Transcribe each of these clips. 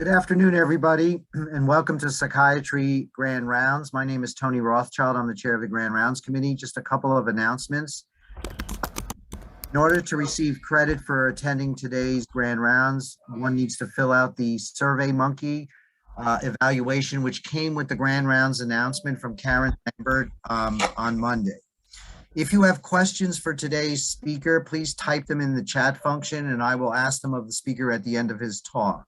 Good afternoon, everybody, and welcome to Psychiatry Grand Rounds. My name is Tony Rothschild. I'm the chair of the Grand Rounds Committee. Just a couple of announcements. In order to receive credit for attending today's Grand Rounds, one needs to fill out the SurveyMonkey evaluation, which came with the Grand Rounds announcement from Karen Lambert on Monday. If you have questions for today's speaker, please type them in the chat function, and I will ask them of the speaker at the end of his talk.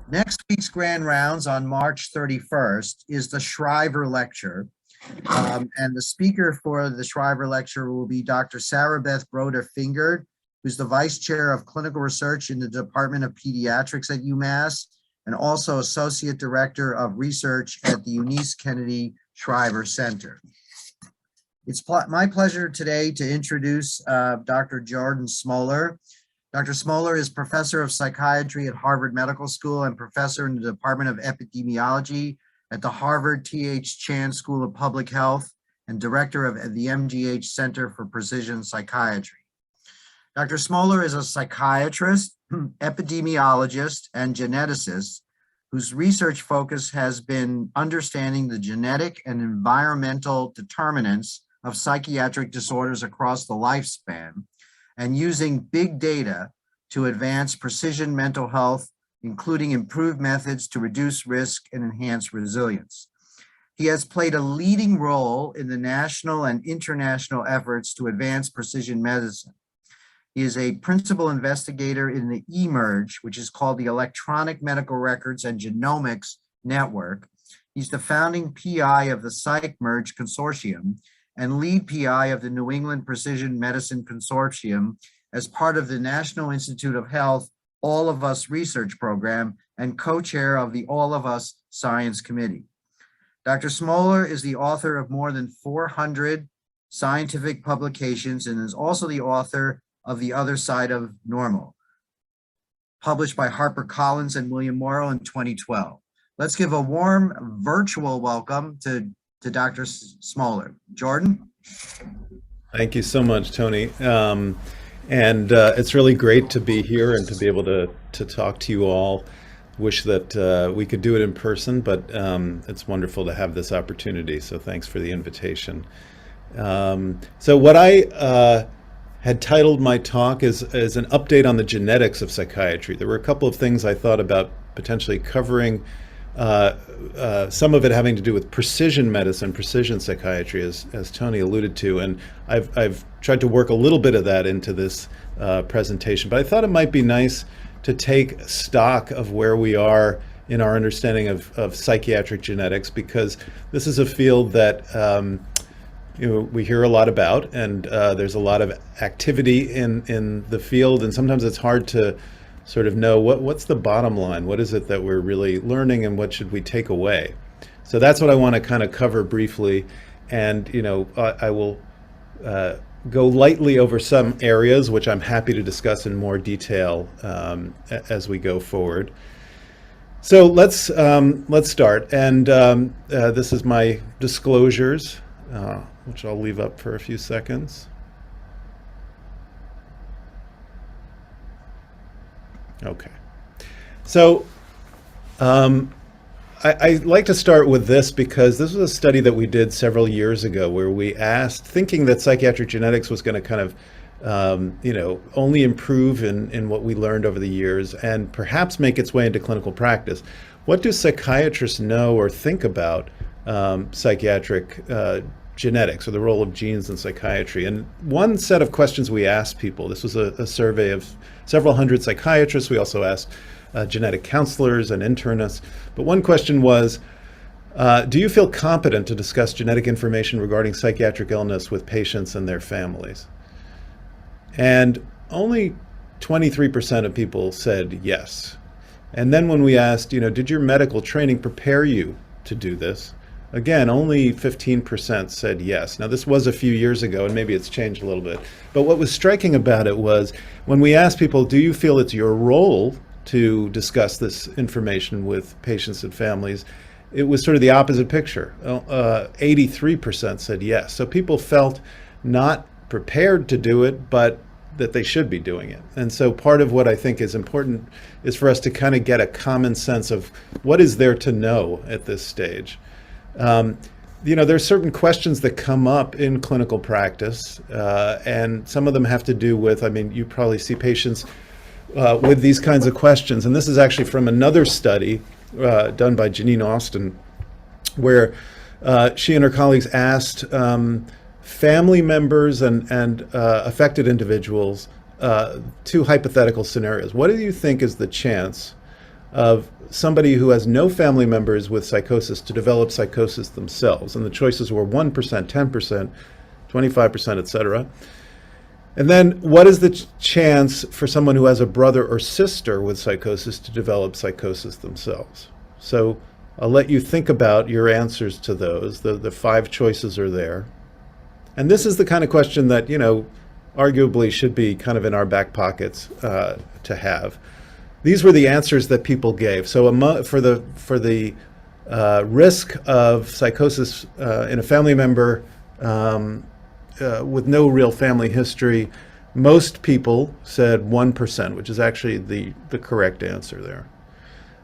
Next week's Grand Rounds on March 31st is the Shriver Lecture. And the speaker for the Shriver Lecture will be Dr. Sarah Beth Broder-Fingard, who's the Vice Chair of Clinical Research in the Department of Pediatrics at UMass, and also Associate Director of Research at the Eunice Kennedy Shriver Center. It's my pleasure today to introduce Dr. Jordan Smoller. Dr. Smoller is Professor of Psychiatry at Harvard Medical School and Professor in the Department of Epidemiology at the Harvard T.H. Chan School of Public Health and Director of the MGH Center for Precision Psychiatry. Dr. Smoller is a psychiatrist, epidemiologist, and geneticist whose research focus has been understanding the genetic and environmental determinants of psychiatric disorders across the lifespan, and using big data to advance precision mental health, including improved methods to reduce risk and enhance resilience. He has played a leading role in the national and international efforts to advance precision medicine. He is a principal investigator in the eMERGE, which is called the Electronic Medical Records and Genomics Network. He's the founding PI of the PsychMERGE Consortium and lead PI of the New England Precision Medicine Consortium as part of the National Institute of Health All of Us Research Program and co-chair of the All of Us Science Committee. Dr. Smoller is the author of more than 400 scientific publications and is also the author of The Other Side of Normal, published by HarperCollins and William Morrow in 2012. Let's give a warm virtual welcome to Dr. Smoller. Jordan? Thank you so much, Tony. It's really great to be here and to be able to talk to you all. Wish that we could do it in person, but it's wonderful to have this opportunity. So thanks for the invitation. So what I had titled my talk is an update on the genetics of psychiatry. There were a couple of things I thought about potentially covering, some of it having to do with precision medicine, precision psychiatry, as Tony alluded to, and I've tried to work a little bit of that into this presentation. But I thought it might be nice to take stock of where we are in our understanding of psychiatric genetics, because this is a field that we hear a lot about, and there's a lot of activity in the field, and sometimes it's hard to sort of know what's the bottom line, what is it that we're really learning, and what should we take away. So that's what I want to kind of cover briefly, and I will go lightly over some areas which I'm happy to discuss in more detail as we go forward. So let's start, and this is my disclosures, which I'll leave up for a few seconds. Okay, so I like to start with this because this was a study that we did several years ago where we asked, thinking that psychiatric genetics was going to kind of, only improve in what we learned over the years and perhaps make its way into clinical practice. What do psychiatrists know or think about psychiatric genetics or the role of genes in psychiatry? And one set of questions we asked people, this was a survey of several hundred psychiatrists. We also asked genetic counselors and internists. But one question was, do you feel competent to discuss genetic information regarding psychiatric illness with patients and their families? And only 23% of people said yes. And then when we asked, did your medical training prepare you to do this? Again, only 15% said yes. Now, this was a few years ago, and maybe it's changed a little bit. But what was striking about it was when we asked people, do you feel it's your role to discuss this information with patients and families, it was sort of the opposite picture. 83% said yes. So people felt not prepared to do it, but that they should be doing it. And so part of what I think is important is for us to kind of get a common sense of what is there to know at this stage. There are certain questions that come up in clinical practice, and some of them have to do with, you probably see patients with these kinds of questions. And this is actually from another study done by Janine Austin, where she and her colleagues asked family members and affected individuals two hypothetical scenarios. What do you think is the chance of somebody who has no family members with psychosis to develop psychosis themselves? And the choices were 1%, 10%, 25%, et cetera. And then what is the chance for someone who has a brother or sister with psychosis to develop psychosis themselves? So I'll let you think about your answers to those. The 5 choices are there. And this is the kind of question that, arguably should be kind of in our back pockets to have. These were the answers that people gave. So for the risk of psychosis in a family member with no real family history, most people said 1%, which is actually the correct answer there.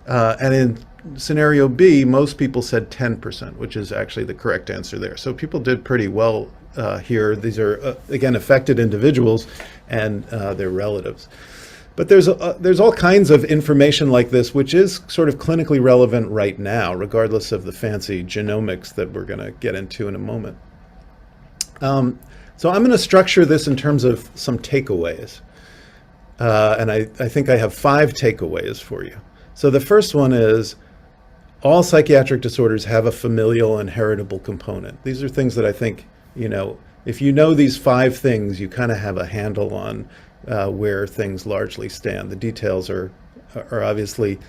And in scenario B, most people said 10%, which is actually the correct answer there. So people did pretty well here. These are, again, affected individuals and their relatives. But there's all kinds of information like this, which is sort of clinically relevant right now, regardless of the fancy genomics that we're going to get into in a moment. So I'm going to structure this in terms of some takeaways. And I think I have 5 takeaways for you. So the first one is all psychiatric disorders have a familial and heritable component. These are things that I think, if you know these 5 things, you kind of have a handle on where things largely stand. The details are obviously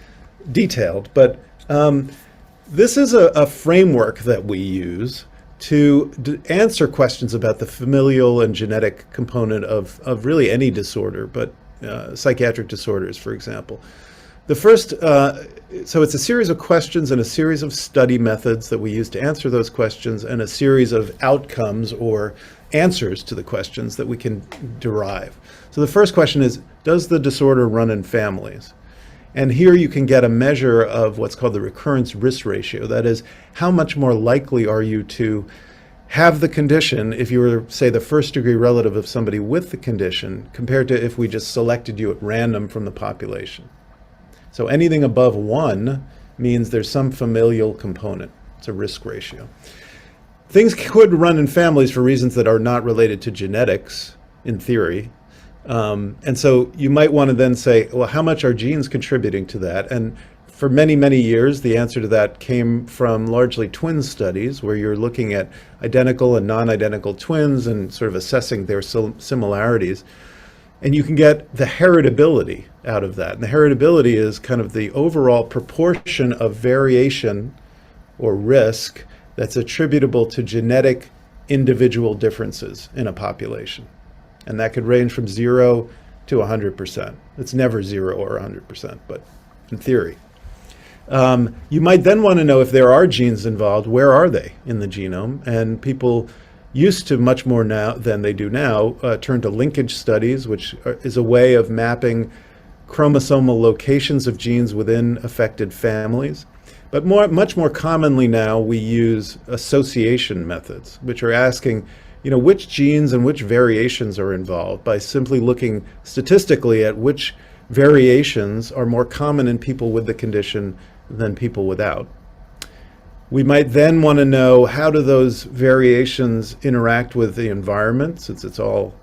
detailed, but this is a framework that we use to answer questions about the familial and genetic component of really any disorder, but psychiatric disorders, for example. The first, so it's a series of questions and a series of study methods that we use to answer those questions, and a series of outcomes or answers to the questions that we can derive. So the first question is, does the disorder run in families? And here you can get a measure of what's called the recurrence risk ratio. That is, how much more likely are you to have the condition if you were, say, the first degree relative of somebody with the condition, compared to if we just selected you at random from the population. So anything above 1 means there's some familial component. It's a risk ratio. Things could run in families for reasons that are not related to genetics, in theory. And so you might want to then say, well, how much are genes contributing to that? And for many, many years, the answer to that came from largely twin studies, where you're looking at identical and non-identical twins and sort of assessing their similarities. And you can get the heritability out of that. And the heritability is kind of the overall proportion of variation or risk that's attributable to genetic individual differences in a population. And that could range from 0 to 100%. It's never 0 or 100%, but in theory. You might then want to know if there are genes involved, where are they in the genome? And people used to, much more now than they do now, turn to linkage studies, which is a way of mapping chromosomal locations of genes within affected families. But much more commonly now, we use association methods, which are asking, which genes and which variations are involved, by simply looking statistically at which variations are more common in people with the condition than people without. We might then want to know, how do those variations interact with the environment, since it's all,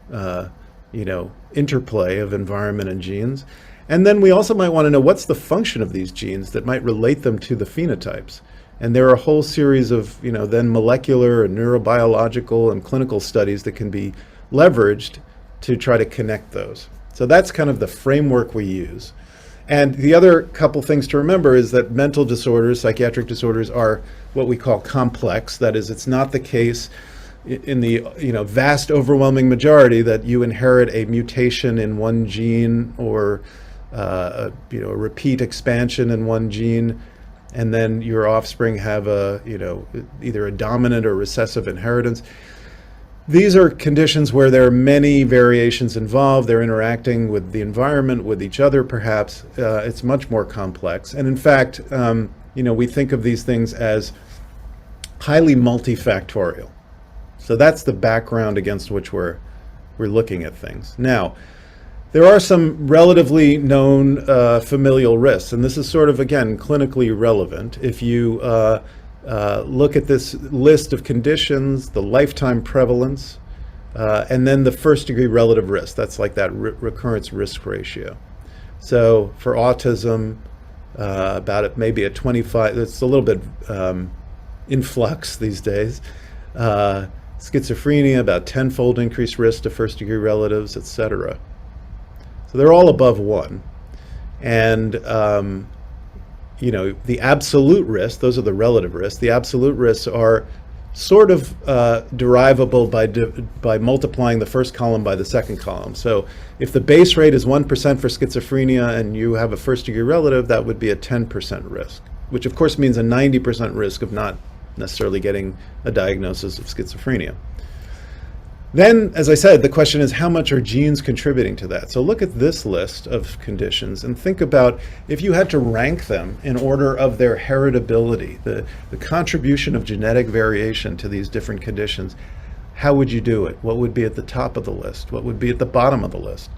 interplay of environment and genes. And then we also might want to know, what's the function of these genes that might relate them to the phenotypes. And there are a whole series of, then molecular and neurobiological and clinical studies that can be leveraged to try to connect those. So that's kind of the framework we use. And the other couple things to remember is that mental disorders, psychiatric disorders, are what we call complex. That is, it's not the case in the vast overwhelming majority that you inherit a mutation in one gene, or a repeat expansion in one gene, and then your offspring have either a dominant or recessive inheritance. These are conditions where there are many variations involved. They're interacting with the environment, with each other, perhaps. It's much more complex. And in fact, we think of these things as highly multifactorial. So that's the background against which we're looking at things. Now, there are some relatively known familial risks, and this is sort of, again, clinically relevant. If you look at this list of conditions, the lifetime prevalence, and then the first-degree relative risk. That's like that recurrence risk ratio. So for autism, maybe a 25, it's a little bit in flux these days. Schizophrenia, about 10-fold increased risk to first-degree relatives, etc. So they're all above 1. And the absolute risk, those are the relative risks. The absolute risks are sort of derivable by multiplying the first column by the second column. So if the base rate is 1% for schizophrenia and you have a first-degree relative, that would be a 10% risk, which of course means a 90% risk of not necessarily getting a diagnosis of schizophrenia. Then, as I said, the question is how much are genes contributing to that? So look at this list of conditions and think about if you had to rank them in order of their heritability, the contribution of genetic variation to these different conditions, how would you do it? What would be at the top of the list? What would be at the bottom of the list?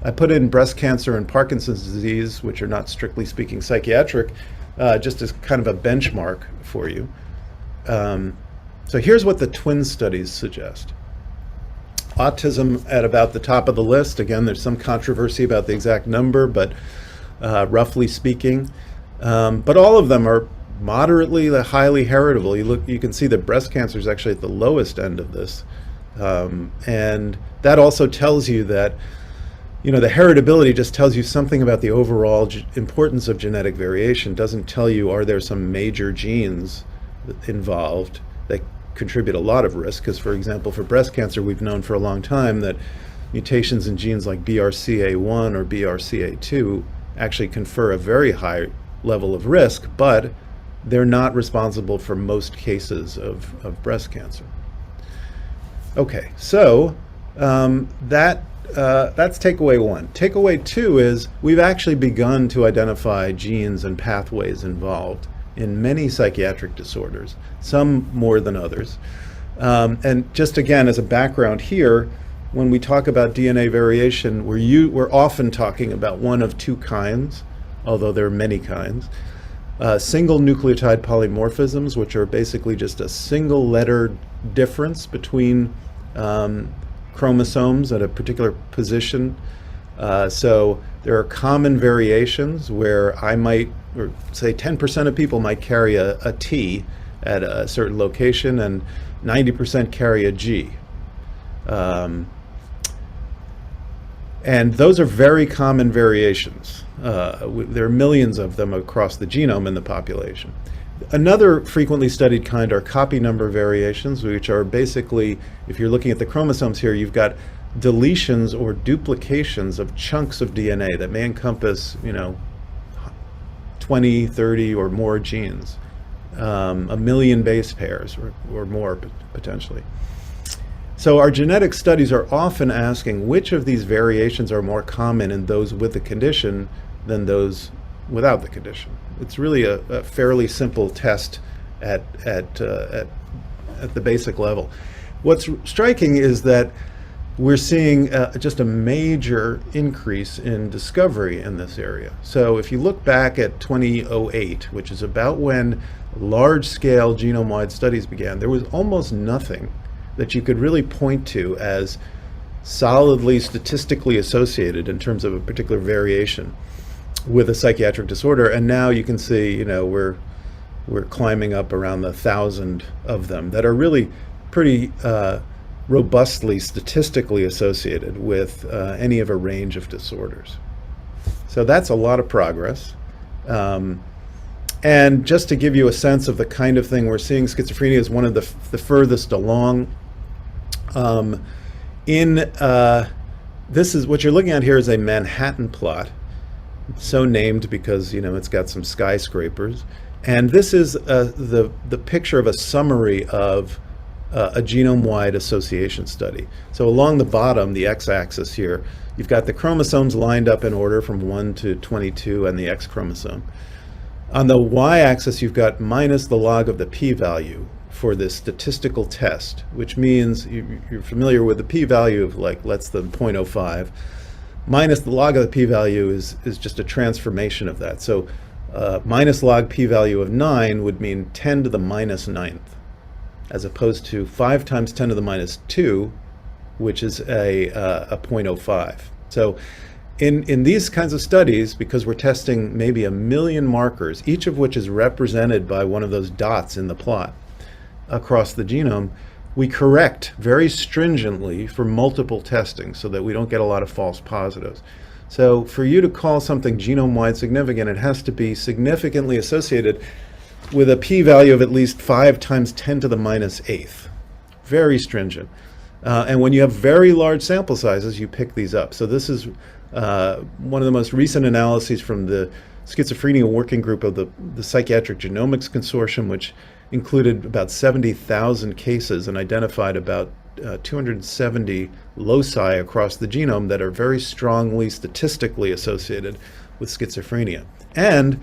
I put in breast cancer and Parkinson's disease, which are not strictly speaking psychiatric, just as kind of a benchmark for you. So here's what the twin studies suggest. Autism at about the top of the list. Again, there's some controversy about the exact number, but roughly speaking. But all of them are moderately to highly heritable. You can see that breast cancer is actually at the lowest end of this. And that also tells you that, the heritability just tells you something about the overall importance of genetic variation. Doesn't tell you, are there some major genes involved that contribute a lot of risk, because for example for breast cancer we've known for a long time that mutations in genes like BRCA1 or BRCA2 actually confer a very high level of risk, but they're not responsible for most cases of breast cancer. Okay, so that's takeaway 1. Takeaway 2 is we've actually begun to identify genes and pathways involved in many psychiatric disorders, some more than others. And just again, as a background here, when we talk about DNA variation, we're often talking about one of two kinds, although there are many kinds. Single nucleotide polymorphisms, which are basically just a single letter difference between chromosomes at a particular position. So there are common variations where I might, or say 10% of people might carry a T at a certain location and 90% carry a G. And those are very common variations. There are millions of them across the genome in the population. Another frequently studied kind are copy number variations, which are basically, if you're looking at the chromosomes here, you've got deletions or duplications of chunks of DNA that may encompass, 20, 30 or more genes, a million base pairs or more potentially. So our genetic studies are often asking which of these variations are more common in those with the condition than those without the condition. It's really a fairly simple test at the basic level. What's striking is that we're seeing just a major increase in discovery in this area. So if you look back at 2008, which is about when large-scale genome-wide studies began, there was almost nothing that you could really point to as solidly statistically associated in terms of a particular variation with a psychiatric disorder. And now you can see, we're climbing up around the 1,000 of them that are really pretty robustly statistically associated with any of a range of disorders. So that's a lot of progress. And just to give you a sense of the kind of thing we're seeing, schizophrenia is one of the furthest along. This is what you're looking at here is a Manhattan plot, so named because it's got some skyscrapers, and this is the picture of a summary of a genome-wide association study. So along the bottom, the x-axis here, you've got the chromosomes lined up in order from 1 to 22 and the X chromosome. On the y-axis, you've got minus the log of the p-value for this statistical test, which means you're familiar with the p-value of like less than 0.05. Minus the log of the p-value is just a transformation of that. So minus log p-value of 9 would mean 10 to the minus 9th, as opposed to 5 times 10 to the minus 2, which is a 0.05. So in these kinds of studies, because we're testing maybe 1 million markers, each of which is represented by one of those dots in the plot across the genome, we correct very stringently for multiple testing so that we don't get a lot of false positives. So for you to call something genome-wide significant, it has to be significantly associated with a p-value of at least 5 times 10 to the minus 8th. Very stringent. And when you have very large sample sizes, you pick these up. So this is one of the most recent analyses from the schizophrenia working group of the Psychiatric Genomics Consortium, which included about 70,000 cases and identified about 270 loci across the genome that are very strongly statistically associated with schizophrenia. And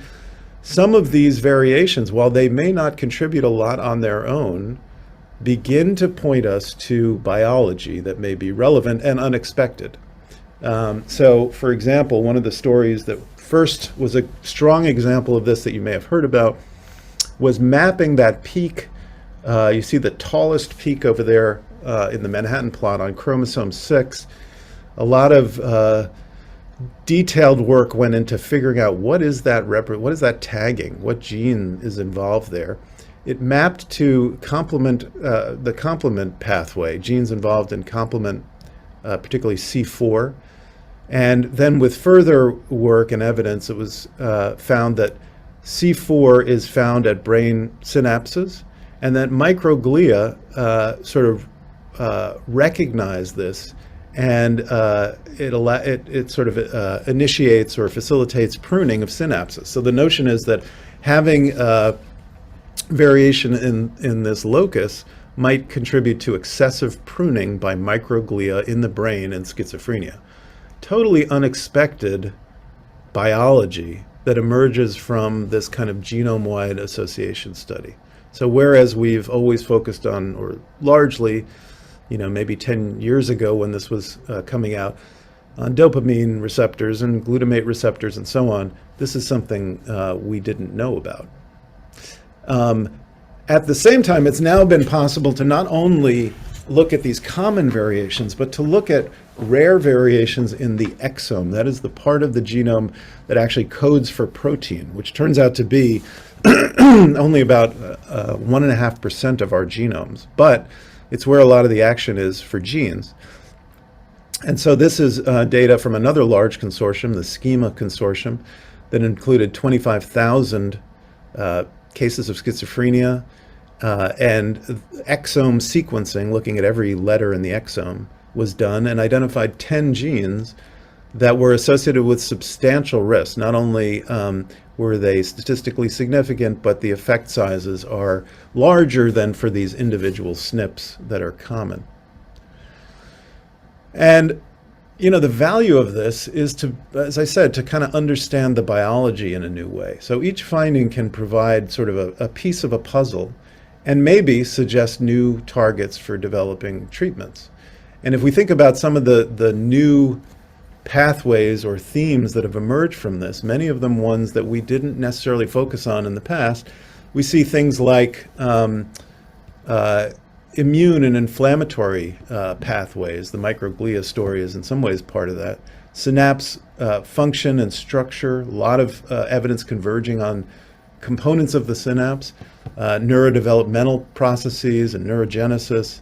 some of these variations, while they may not contribute a lot on their own, begin to point us to biology that may be relevant and unexpected. So, for example, one of the stories that first was a strong example of this that you may have heard about was mapping that peak. You see the tallest peak over there in the Manhattan plot on chromosome 6. A lot of detailed work went into figuring out what is that tagging, what gene is involved there. It mapped to the complement pathway, genes involved in complement, particularly C4. And then with further work and evidence, it was found that C4 is found at brain synapses, and that microglia sort of recognize this, and it sort of initiates or facilitates pruning of synapses. So the notion is that having variation in this locus might contribute to excessive pruning by microglia in the brain in schizophrenia. Totally unexpected biology that emerges from this kind of genome-wide association study. So whereas we've always focused on, or largely, maybe 10 years ago when this was coming out, on dopamine receptors and glutamate receptors and so on, this is something we didn't know about. At the same time, it's now been possible to not only look at these common variations, but to look at rare variations in the exome. That is the part of the genome that actually codes for protein, which turns out to be only about 1.5% of our genomes, but it's where a lot of the action is for genes. And so this is data from another large consortium, the Schema Consortium, that included 25,000 cases of schizophrenia, and exome sequencing, looking at every letter in the exome, was done and identified 10 genes that were associated with substantial risk. Not only were they statistically significant, but the effect sizes are larger than for these individual SNPs that are common. And the value of this is to, as I said, to kind of understand the biology in a new way. So each finding can provide sort of a piece of a puzzle and maybe suggest new targets for developing treatments. And if we think about some of the new pathways or themes that have emerged from this, many of them ones that we didn't necessarily focus on in the past, we see things like immune and inflammatory pathways. The microglia story is in some ways part of that. Synapse function and structure, a lot of evidence converging on components of the synapse, neurodevelopmental processes and neurogenesis,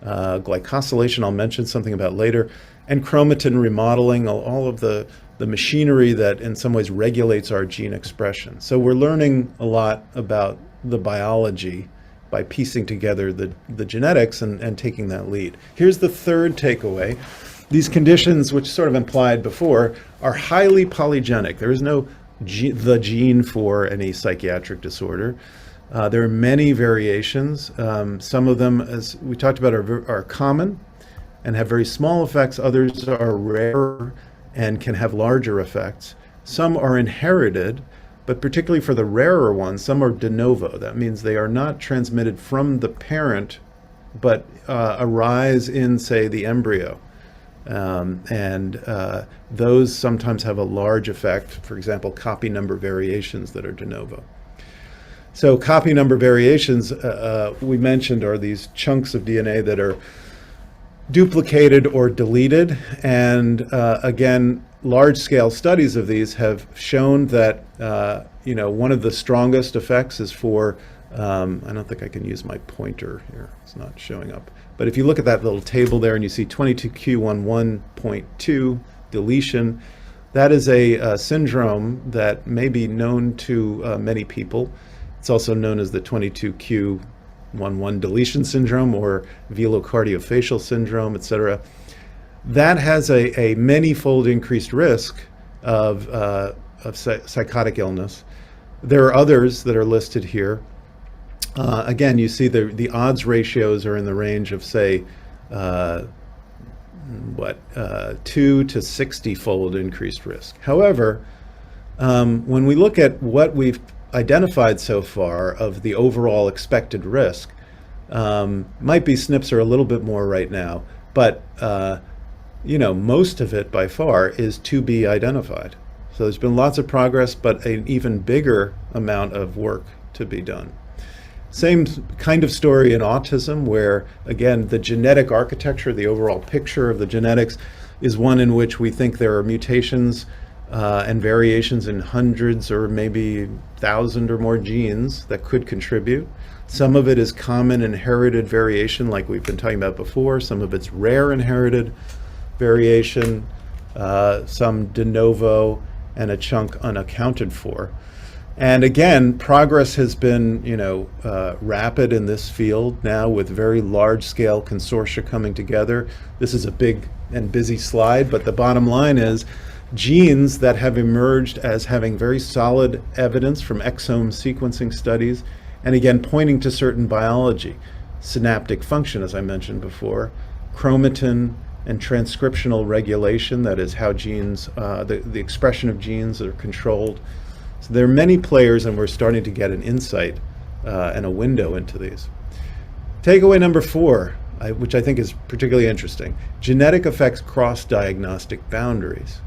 glycosylation I'll mention something about later, and chromatin remodeling, all of the machinery that in some ways regulates our gene expression. So we're learning a lot about the biology by piecing together the genetics and taking that lead. Here's the third takeaway. These conditions, which sort of implied before, are highly polygenic. There is no the gene for any psychiatric disorder. There are many variations. Some of them, as we talked about, are common and have very small effects. Others are rare and can have larger effects. Some are inherited, but particularly for the rarer ones, some are de novo. That means they are not transmitted from the parent, but arise in, say, the embryo. Those sometimes have a large effect, for example, copy number variations that are de novo. So copy number variations, we mentioned, are these chunks of DNA that are duplicated or deleted. And again, large-scale studies of these have shown that one of the strongest effects is for, I don't think I can use my pointer here, it's not showing up. But if you look at that little table there and you see 22q11.2 deletion, that is a syndrome that may be known to many people. It's also known as the 22q11 deletion syndrome or velocardiofacial syndrome, etc. That has a many-fold increased risk of psychotic illness. There are others that are listed here. Again, you see the odds ratios are in the range of, say, 2 to 60-fold increased risk. However, when we look at what we've identified so far of the overall expected risk, might be SNPs are a little bit more right now, but most of it by far is to be identified. So there's been lots of progress, but an even bigger amount of work to be done. Same kind of story in autism, where again, the genetic architecture, the overall picture of the genetics, is one in which we think there are mutations and variations in hundreds or maybe 1,000 or more genes that could contribute. Some of it is common inherited variation, like we've been talking about before. Some of it's rare inherited variation, some de novo, and a chunk unaccounted for. And again, progress has been, rapid in this field now, with very large-scale consortia coming together. This is a big and busy slide, but the bottom line is genes that have emerged as having very solid evidence from exome sequencing studies, and again, pointing to certain biology, synaptic function, as I mentioned before, chromatin and transcriptional regulation, that is how genes, the expression of genes are controlled. So there are many players, and we're starting to get an insight and a window into these. Takeaway number 4, which I think is particularly interesting: genetic affects cross-diagnostic boundaries.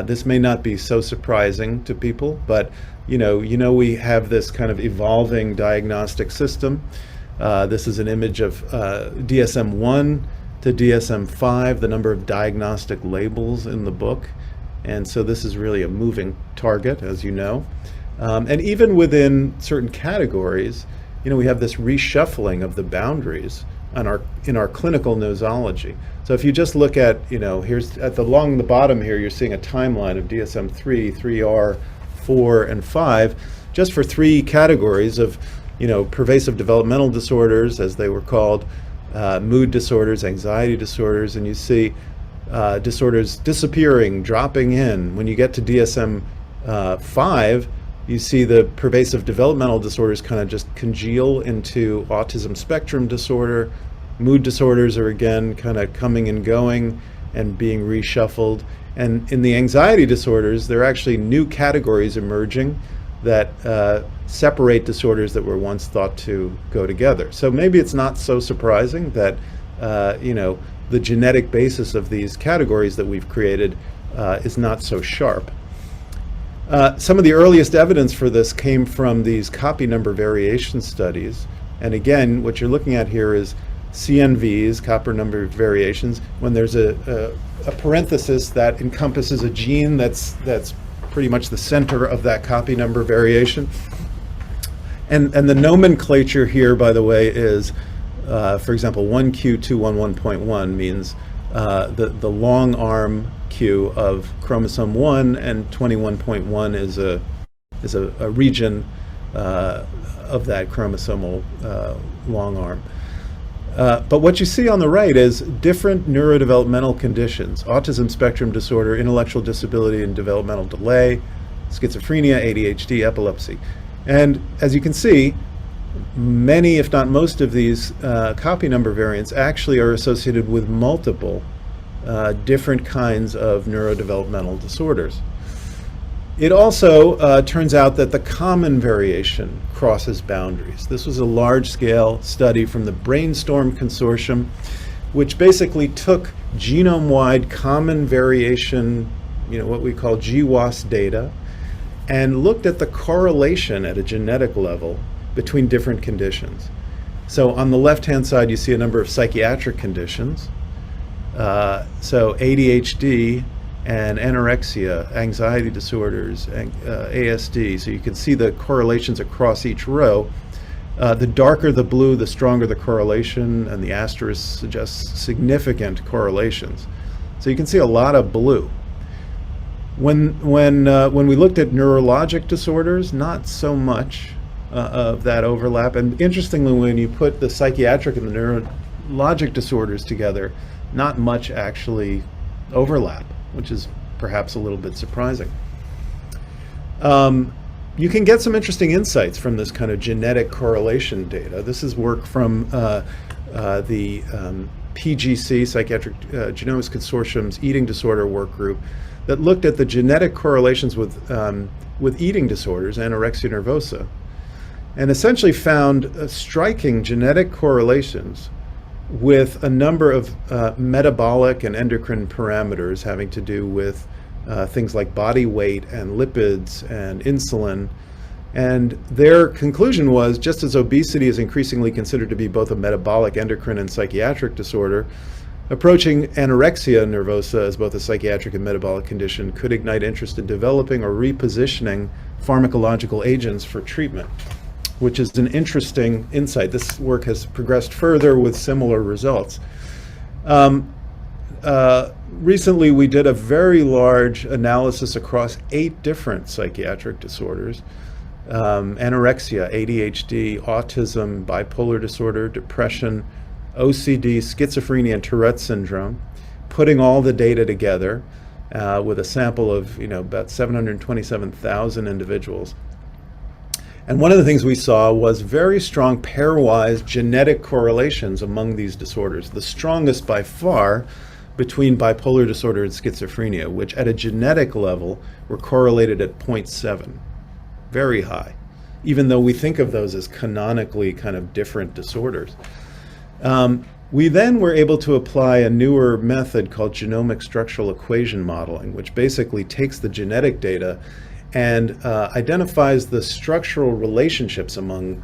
This may not be so surprising to people, but we have this kind of evolving diagnostic system. This is an image of DSM-1 to DSM-5, the number of diagnostic labels in the book. And so this is really a moving target, as you know. And even within certain categories, we have this reshuffling of the boundaries in our clinical nosology. So if you just look at, here's along the bottom here, you're seeing a timeline of DSM-3, 3R, 4, and 5, just for 3 categories of, pervasive developmental disorders, as they were called, mood disorders, anxiety disorders, and you see disorders disappearing, dropping in. When you get to DSM-5, you see the pervasive developmental disorders kind of just congeal into autism spectrum disorder. Mood disorders are again kind of coming and going and being reshuffled. And in the anxiety disorders, there are actually new categories emerging that separate disorders that were once thought to go together. So maybe it's not so surprising that the genetic basis of these categories that we've created is not so sharp. Some of the earliest evidence for this came from these copy number variation studies. And again, what you're looking at here is CNVs, copy number variations, when there's a parenthesis that encompasses a gene that's pretty much the center of that copy number variation. And the nomenclature here, by the way, is, for example, 1q211.1 means the long arm Q of chromosome 1, and 21.1 is a region of that chromosomal long arm. But what you see on the right is different neurodevelopmental conditions: autism spectrum disorder, intellectual disability and developmental delay, schizophrenia, ADHD, epilepsy. And as you can see, many, if not most of these copy number variants actually are associated with multiple different kinds of neurodevelopmental disorders. It also turns out that the common variation crosses boundaries. This was a large-scale study from the Brainstorm Consortium, which basically took genome-wide common variation, what we call GWAS data, and looked at the correlation at a genetic level between different conditions. So on the left-hand side, you see a number of psychiatric conditions. So ADHD and anorexia, anxiety disorders, ASD. So you can see the correlations across each row. The darker the blue, the stronger the correlation, and the asterisk suggests significant correlations. So you can see a lot of blue. When we looked at neurologic disorders, not so much of that overlap. And interestingly, when you put the psychiatric and the neurologic disorders together, not much actually overlap, which is perhaps a little bit surprising. You can get some interesting insights from this kind of genetic correlation data. This is work from the PGC, Psychiatric Genomics Consortium's eating disorder work group, that looked at the genetic correlations with eating disorders, anorexia nervosa, and essentially found striking genetic correlations with a number of metabolic and endocrine parameters having to do with things like body weight and lipids and insulin. And their conclusion was, just as obesity is increasingly considered to be both a metabolic, endocrine, and psychiatric disorder, approaching anorexia nervosa as both a psychiatric and metabolic condition could ignite interest in developing or repositioning pharmacological agents for treatment, which is an interesting insight. This work has progressed further with similar results. Recently, we did a very large analysis across 8 different psychiatric disorders: anorexia, ADHD, autism, bipolar disorder, depression, OCD, schizophrenia, and Tourette syndrome, putting all the data together with a sample of about 727,000 individuals. And one of the things we saw was very strong pairwise genetic correlations among these disorders, the strongest by far between bipolar disorder and schizophrenia, which at a genetic level were correlated at 0.7, very high, even though we think of those as canonically kind of different disorders. We then were able to apply a newer method called genomic structural equation modeling, which basically takes the genetic data and identifies the structural relationships among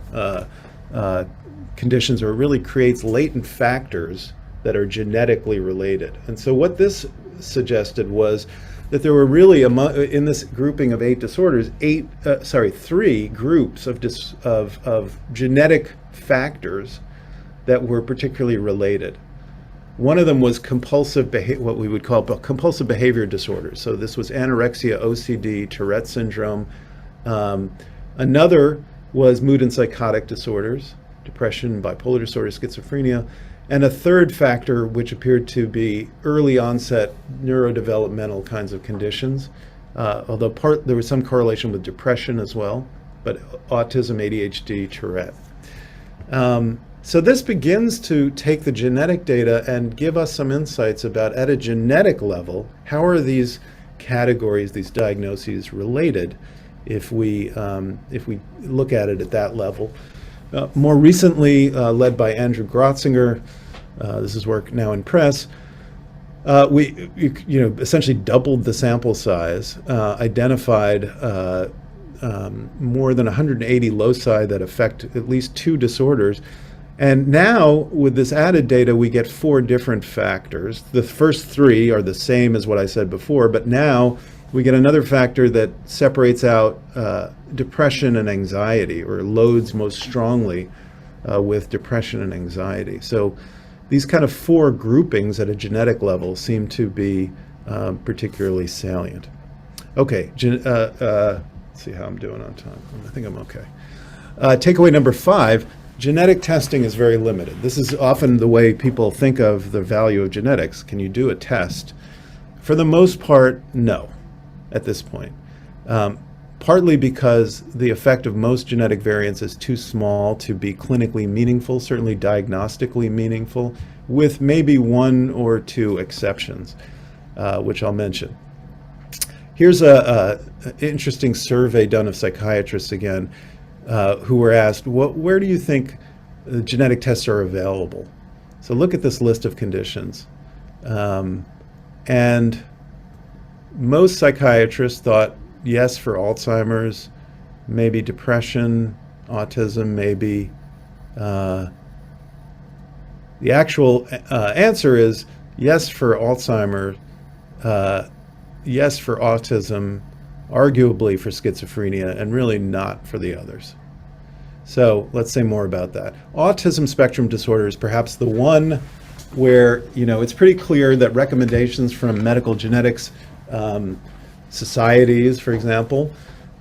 conditions, or really creates latent factors that are genetically related. And so what this suggested was that there were really, in this grouping of 8 disorders, 3 groups of genetic factors that were particularly related. One of them was what we would call compulsive behavior disorders. So this was anorexia, OCD, Tourette syndrome. Another was mood and psychotic disorders, depression, bipolar disorder, schizophrenia. And a third factor, which appeared to be early onset neurodevelopmental kinds of conditions, although there was some correlation with depression as well, but autism, ADHD, Tourette. So this begins to take the genetic data and give us some insights about, at a genetic level, how are these categories, these diagnoses related if we look at it at that level. More recently, led by Andrew Grotzinger, this is work now in press, we essentially doubled the sample size, identified more than 180 loci that affect at least 2 disorders. And now, with this added data, we get 4 different factors. The first 3 are the same as what I said before, but now we get another factor that separates out depression and anxiety, or loads most strongly with depression and anxiety. So these kind of 4 groupings at a genetic level seem to be particularly salient. Okay, let's see how I'm doing on time. I think I'm okay. Takeaway number 5. Genetic testing is very limited. This is often the way people think of the value of genetics. Can you do a test? For the most part, no, at this point. partly because the effect of most genetic variants is too small to be clinically meaningful, certainly diagnostically meaningful, with maybe one or two exceptions, which I'll mention. Here's an interesting survey done of psychiatrists again, who were asked, where do you think genetic tests are available? So look at this list of conditions. And most psychiatrists thought yes for Alzheimer's, maybe depression, autism, maybe. The actual answer is yes for Alzheimer's, yes for autism, arguably for schizophrenia, and really not for the others. So let's say more about that. Autism spectrum disorder is perhaps the one where, it's pretty clear that recommendations from medical genetics societies, for example,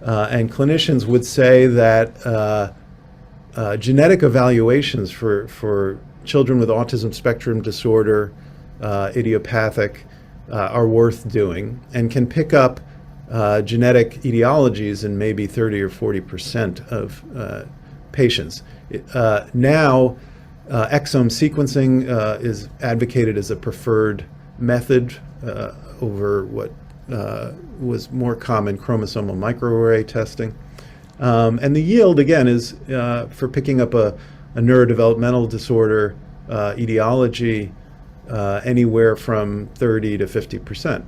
and clinicians would say that genetic evaluations for children with autism spectrum disorder, idiopathic, are worth doing and can pick up genetic etiologies in maybe 30 or 40% of patients. Now, exome sequencing is advocated as a preferred method over what was more common chromosomal microarray testing. And the yield, again, is for picking up a neurodevelopmental disorder etiology anywhere from 30 to 50%.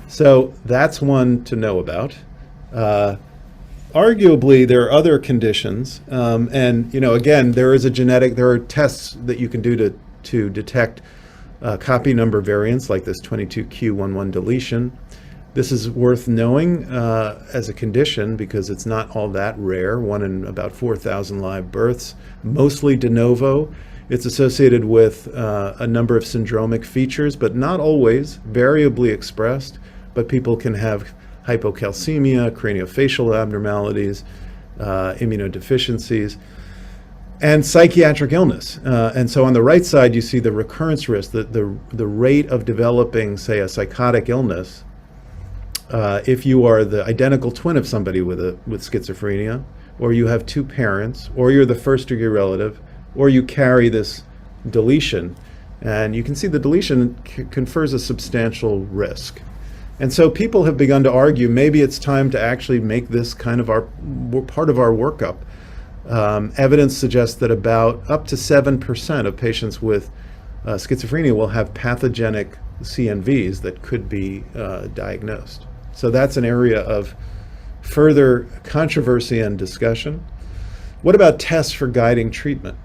So that's one to know about. Arguably, there are other conditions, and again, there are tests that you can do to detect copy number variants like this 22q11 deletion. This is worth knowing as a condition because it's not all that rare, one in about 4,000 live births, mostly de novo. It's associated with a number of syndromic features, but not always variably expressed, but people can have hypocalcemia, craniofacial abnormalities, immunodeficiencies, and psychiatric illness. And so on the right side, you see the recurrence risk, the rate of developing, say, a psychotic illness, if you are the identical twin of somebody with schizophrenia, or you have two parents, or you're the first-degree relative, or you carry this deletion. And you can see the deletion confers a substantial risk. And so people have begun to argue maybe it's time to actually make this kind of part of our workup. Evidence suggests that about up to 7% of patients with schizophrenia will have pathogenic CNVs that could be diagnosed. So that's an area of further controversy and discussion. What about tests for guiding treatment?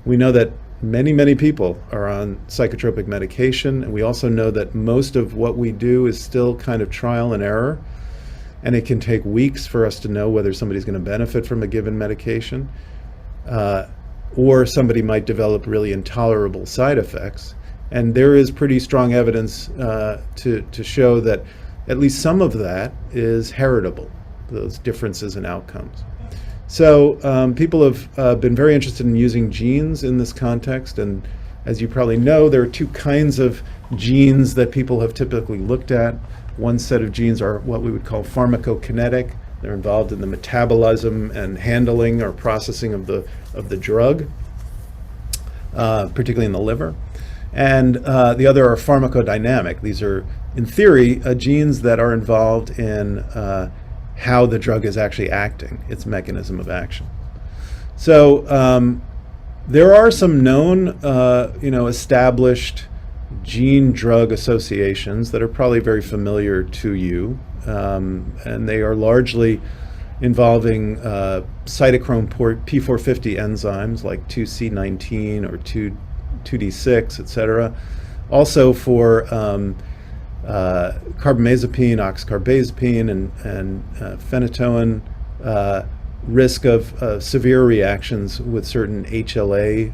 We know that many people are on psychotropic medication, and we also know that most of what we do is still kind of trial and error, and it can take weeks for us to know whether somebody's going to benefit from a given medication, or somebody might develop really intolerable side effects. And there is pretty strong evidence to show that at least some of that is heritable, those differences in outcomes. So people have been very interested in using genes in this context, and as you probably know, there are two kinds of genes that people have typically looked at. One set of genes are what we would call pharmacokinetic. They're involved in the metabolism and handling or processing of the drug, particularly in the liver. And the other are pharmacodynamic. These are, in theory, genes that are involved in how the drug is actually acting, its mechanism of action. So there are some known, established gene-drug associations that are probably very familiar to you, and they are largely involving cytochrome P450 enzymes like 2C19 or 2D6, etc. Also for carbamazepine, oxcarbazepine, and phenytoin, risk of severe reactions with certain HLA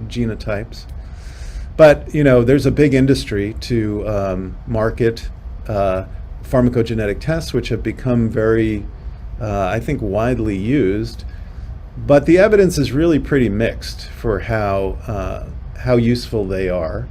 genotypes. But there's a big industry to market pharmacogenetic tests, which have become very, I think, widely used. But the evidence is really pretty mixed for how useful they are.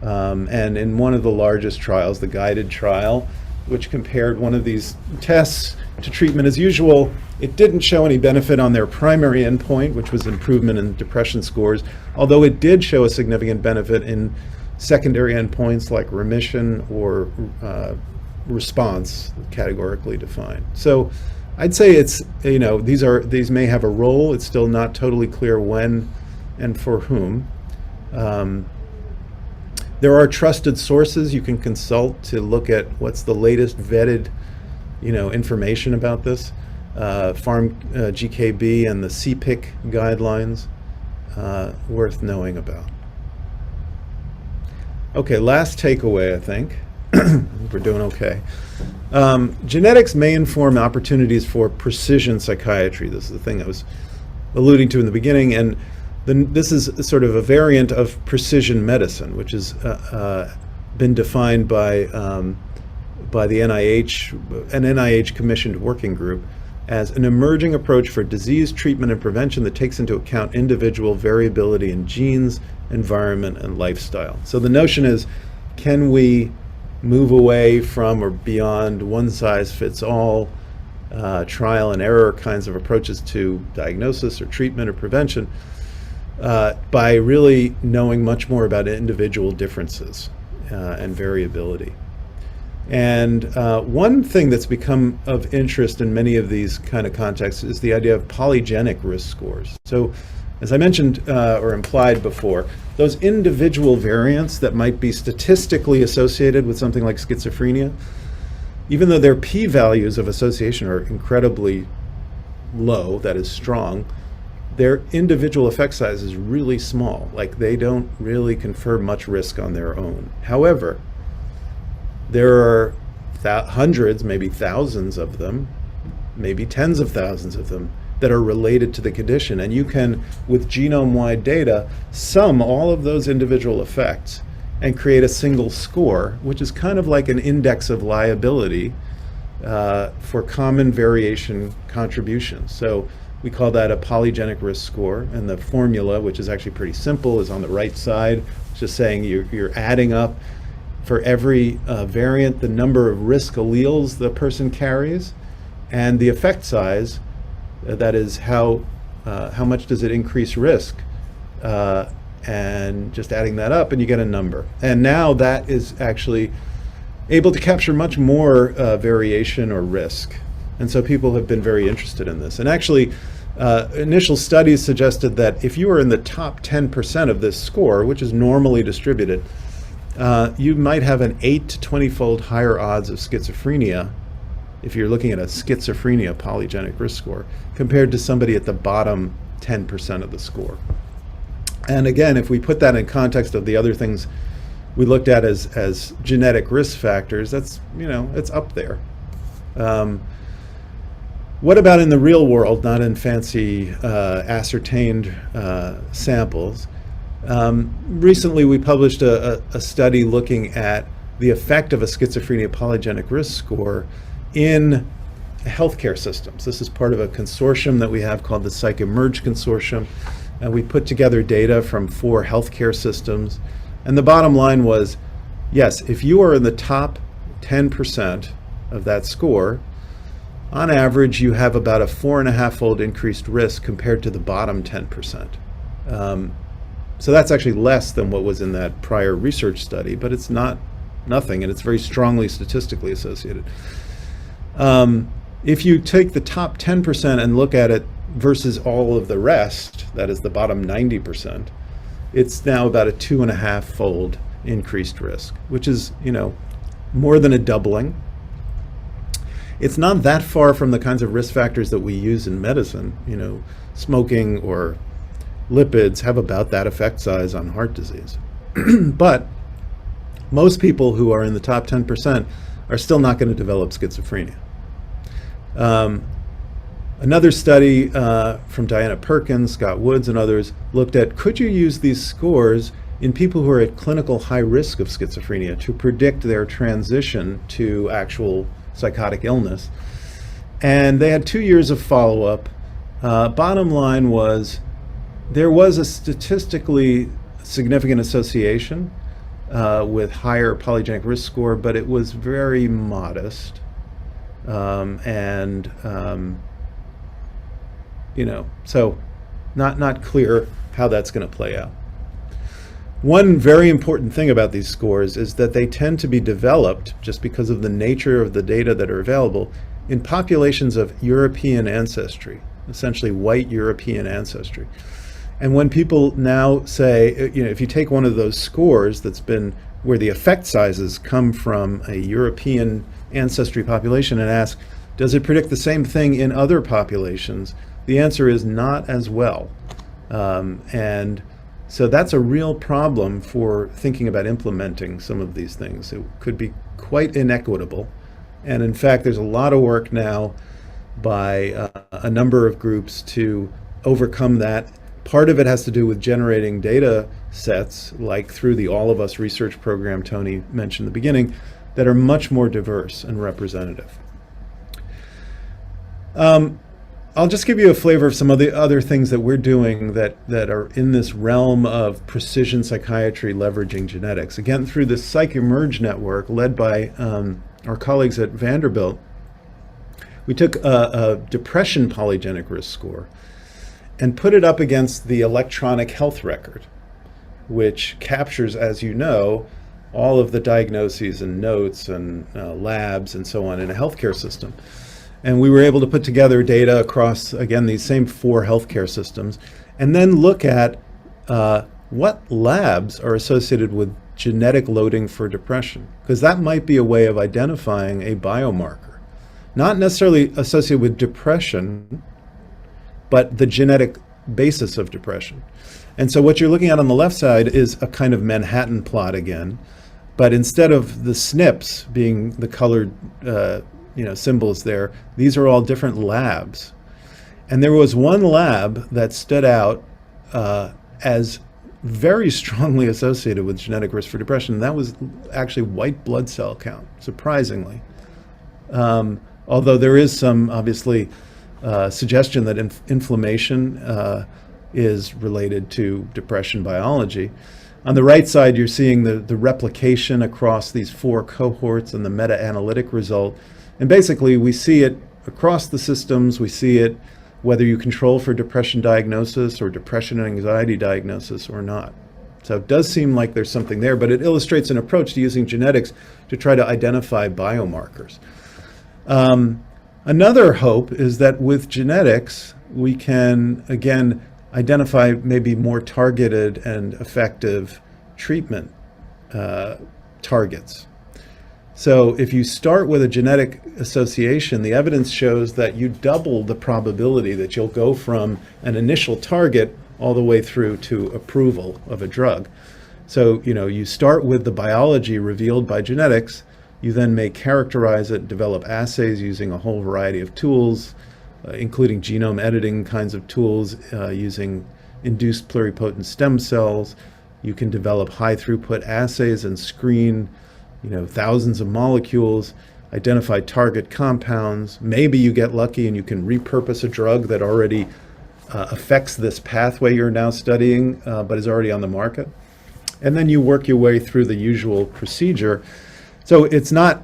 And in one of the largest trials, the guided trial, which compared one of these tests to treatment as usual. It didn't show any benefit on their primary endpoint, which was improvement in depression scores, although it did show a significant benefit in secondary endpoints like remission or response, categorically defined. So I'd say it's, these may have a role. It's still not totally clear when and for whom. There are trusted sources you can consult to look at what's the latest vetted, information about this. Pharm GKB and the CPIC guidelines, worth knowing about. Okay, last takeaway, I think. We're doing okay. Genetics may inform opportunities for precision psychiatry. This is the thing I was alluding to in the beginning, and this is sort of a variant of precision medicine, which has been defined by the NIH, an NIH-commissioned working group, as an emerging approach for disease treatment and prevention that takes into account individual variability in genes, environment, and lifestyle. So the notion is, can we move away from or beyond one-size-fits-all trial and error kinds of approaches to diagnosis or treatment or prevention by really knowing much more about individual differences and variability. And one thing that's become of interest in many of these kind of contexts is the idea of polygenic risk scores. So, as I mentioned or implied before, those individual variants that might be statistically associated with something like schizophrenia, even though their p-values of association are incredibly low, that is strong, their individual effect size is really small. Like, they don't really confer much risk on their own. However, there are hundreds, maybe thousands of them, maybe tens of thousands of them that are related to the condition. And you can, with genome-wide data, sum all of those individual effects and create a single score, which is kind of like an index of liability for common variation contributions. So we call that a polygenic risk score. And the formula, which is actually pretty simple, is on the right side. It's just saying you're adding up for every variant the number of risk alleles the person carries and the effect size, that is how much does it increase risk, and just adding that up and you get a number. And now that is actually able to capture much more variation or risk. And so people have been very interested in this. And actually, initial studies suggested that if you were in the top 10% of this score, which is normally distributed, you might have an 8 to 20-fold higher odds of schizophrenia if you're looking at a schizophrenia polygenic risk score compared to somebody at the bottom 10% of the score. And again, if we put that in context of the other things we looked at as genetic risk factors, that's, it's up there. What about in the real world, not in fancy ascertained samples? Recently, we published a study looking at the effect of a schizophrenia polygenic risk score in healthcare systems. This is part of a consortium that we have called the PsychEmerge Consortium. And we put together data from 4 healthcare systems. And the bottom line was, yes, if you are in the top 10% of that score, on average, you have about a 4.5-fold increased risk compared to the bottom 10%. So that's actually less than what was in that prior research study, but it's not nothing, and it's very strongly statistically associated. If you take the top 10% and look at it versus all of the rest, that is the bottom 90%, it's now about a 2.5-fold increased risk, which is, more than a doubling. It's not that far from the kinds of risk factors that we use in medicine. Smoking or lipids have about that effect size on heart disease. But most people who are in the top 10% are still not going to develop schizophrenia. Another study from Diana Perkins, Scott Woods, and others looked at, could you use these scores in people who are at clinical high risk of schizophrenia to predict their transition to actual psychotic illness? And they had 2 years of follow-up. Bottom line was, there was a statistically significant association with higher polygenic risk score, but it was very modest. and so not clear how that's going to play out. One very important thing about these scores is that they tend to be developed, just because of the nature of the data that are available, in populations of European ancestry, essentially white European ancestry. And when people now say, if you take one of those scores that's been where the effect sizes come from a European ancestry population and ask, does it predict the same thing in other populations? The answer is not as well. And so that's a real problem for thinking about implementing some of these things. It could be quite inequitable. And in fact, there's a lot of work now by a number of groups to overcome that. Part of it has to do with generating data sets, like through the All of Us research program Tony mentioned at the beginning, that are much more diverse and representative. I'll just give you a flavor of some of the other things that we're doing that are in this realm of precision psychiatry leveraging genetics. Again, through the PsychEmerge network led by our colleagues at Vanderbilt, we took a depression polygenic risk score and put it up against the electronic health record, which captures, as you know, all of the diagnoses and notes and labs and so on in a healthcare system. And we were able to put together data across, again, these same 4 healthcare systems, and then look at what labs are associated with genetic loading for depression, because that might be a way of identifying a biomarker, not necessarily associated with depression, but the genetic basis of depression. And so what you're looking at on the left side is a kind of Manhattan plot again, but instead of the SNPs being the colored symbols there, these are all different labs. And there was one lab that stood out as very strongly associated with genetic risk for depression, and that was actually white blood cell count, surprisingly. Although there is some, obviously, suggestion that inflammation is related to depression biology. On the right side, you're seeing the replication across these 4 cohorts and the meta-analytic result. And basically, we see it across the systems. We see it whether you control for depression diagnosis or depression and anxiety diagnosis or not. So it does seem like there's something there, but it illustrates an approach to using genetics to try to identify biomarkers. Another hope is that with genetics, we can, again, identify maybe more targeted and effective treatment targets. So if you start with a genetic association, the evidence shows that you double the probability that you'll go from an initial target all the way through to approval of a drug. So, you start with the biology revealed by genetics. You then may characterize it, develop assays using a whole variety of tools, including genome editing kinds of tools, using induced pluripotent stem cells. You can develop high throughput assays and screen, thousands of molecules, identify target compounds. Maybe you get lucky and you can repurpose a drug that already affects this pathway you're now studying, but is already on the market. And then you work your way through the usual procedure. So it's not,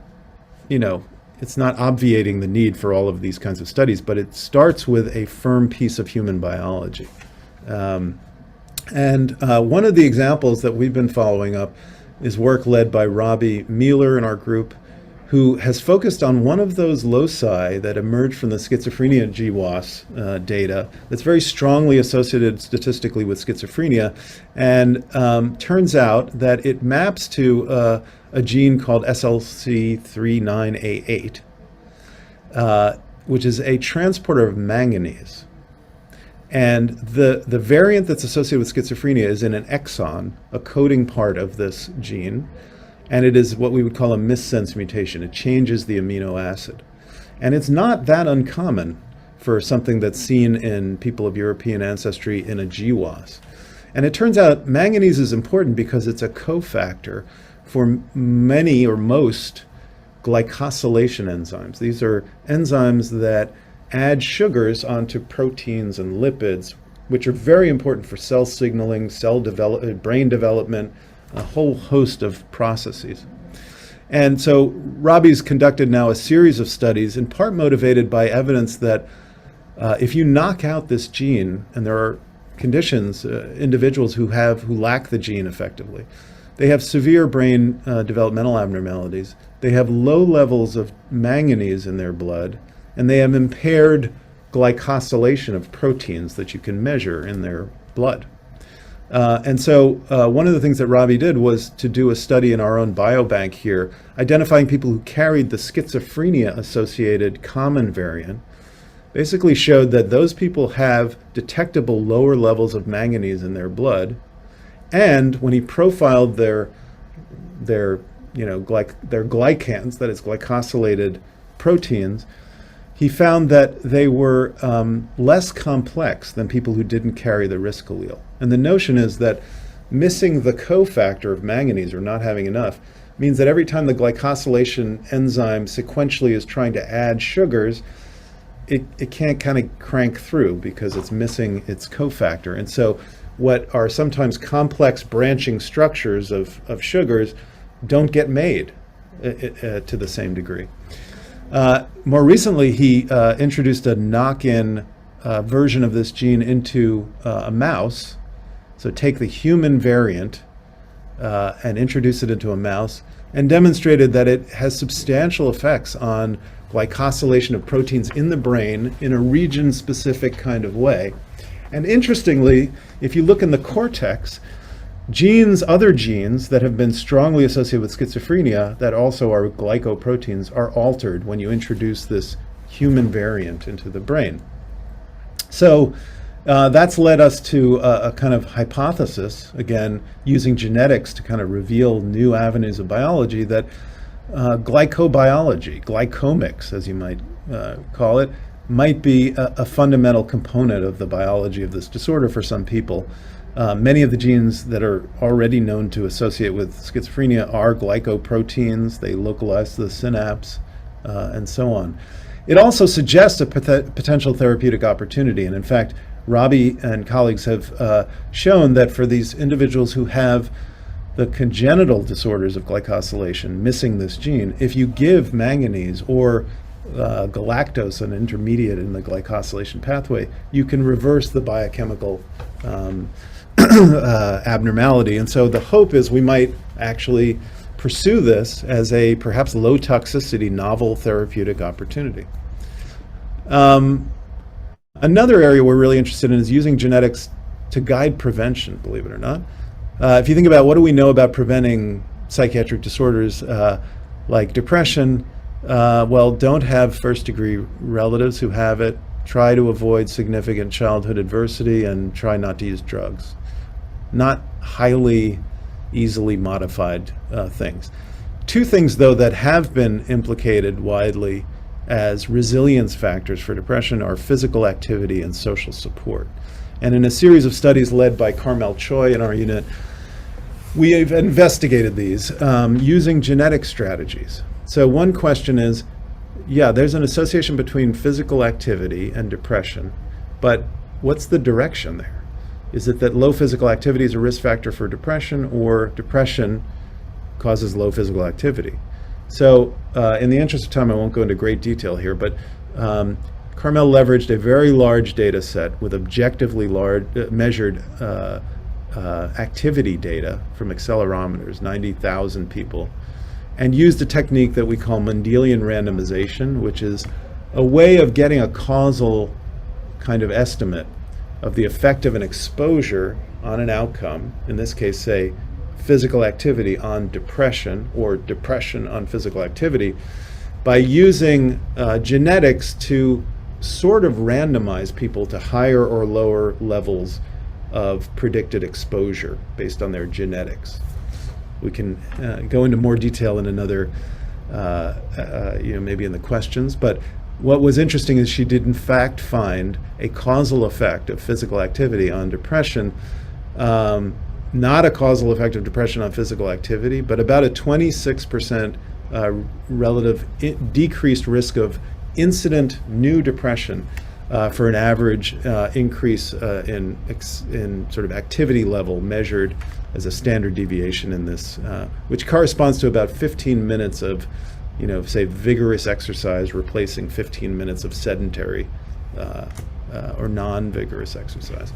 it's not obviating the need for all of these kinds of studies, but it starts with a firm piece of human biology. And one of the examples that we've been following up is work led by Robbie Mueller in our group, who has focused on one of those loci that emerged from the schizophrenia GWAS data that's very strongly associated statistically with schizophrenia, and turns out that it maps to a gene called SLC39A8, which is a transporter of manganese. And the variant that's associated with schizophrenia is in an exon, a coding part of this gene, and it is what we would call a missense mutation. It changes the amino acid. And it's not that uncommon for something that's seen in people of European ancestry in a GWAS. And it turns out manganese is important because it's a cofactor for many or most glycosylation enzymes. These are enzymes that add sugars onto proteins and lipids, which are very important for cell signaling, brain development, a whole host of processes. And so Robbie's conducted now a series of studies, in part motivated by evidence that if you knock out this gene, and there are conditions, individuals who lack the gene effectively, they have severe brain developmental abnormalities, they have low levels of manganese in their blood, and they have impaired glycosylation of proteins that you can measure in their blood. And so one of the things that Robbie did was to do a study in our own biobank here, identifying people who carried the schizophrenia-associated common variant, basically showed that those people have detectable lower levels of manganese in their blood. And when he profiled their glycans, that is glycosylated proteins, he found that they were less complex than people who didn't carry the risk allele. And the notion is that missing the cofactor of manganese, or not having enough, means that every time the glycosylation enzyme sequentially is trying to add sugars, it can't kind of crank through because it's missing its cofactor. And so what are sometimes complex branching structures of sugars don't get made to the same degree. More recently, he introduced a knock-in version of this gene into a mouse. So take the human variant and introduce it into a mouse, and demonstrated that it has substantial effects on glycosylation of proteins in the brain in a region-specific kind of way. And interestingly, if you look in the cortex, other genes that have been strongly associated with schizophrenia that also are glycoproteins are altered when you introduce this human variant into the brain. So that's led us to a kind of hypothesis, again, using genetics to kind of reveal new avenues of biology, that glycobiology, glycomics, as you might call it, might be a fundamental component of the biology of this disorder for some people. Many of the genes that are already known to associate with schizophrenia are glycoproteins. They localize to the synapse, and so on. It also suggests a potential therapeutic opportunity. And in fact, Robbie and colleagues have shown that for these individuals who have the congenital disorders of glycosylation, missing this gene, if you give manganese or galactose, an intermediate in the glycosylation pathway, you can reverse the biochemical abnormality. And so the hope is we might actually pursue this as a perhaps low toxicity novel therapeutic opportunity. Another area we're really interested in is using genetics to guide prevention, believe it or not. If you think about what do we know about preventing psychiatric disorders like depression, well, don't have first-degree relatives who have it, try to avoid significant childhood adversity, and try not to use drugs. Not highly easily modified things. Two things, though, that have been implicated widely as resilience factors for depression are physical activity and social support. And in a series of studies led by Carmel Choi in our unit, we have investigated these using genetic strategies. So one question is, yeah, there's an association between physical activity and depression, but what's the direction there? Is it that low physical activity is a risk factor for depression, or depression causes low physical activity? So in the interest of time, I won't go into great detail here, but Carmel leveraged a very large data set with objectively measured activity data from accelerometers, 90,000 people, and used a technique that we call Mendelian randomization, which is a way of getting a causal kind of estimate of the effect of an exposure on an outcome, in this case, say, physical activity on depression, or depression on physical activity, by using genetics to sort of randomize people to higher or lower levels of predicted exposure based on their genetics. We can go into more detail in another, maybe in the questions, but what was interesting is she did in fact find a causal effect of physical activity on depression, not a causal effect of depression on physical activity, but about a 26% relative decreased risk of incident new depression for an average increase in sort of activity level measured as a standard deviation in this, which corresponds to about 15 minutes of, say, vigorous exercise replacing 15 minutes of sedentary or non-vigorous exercise.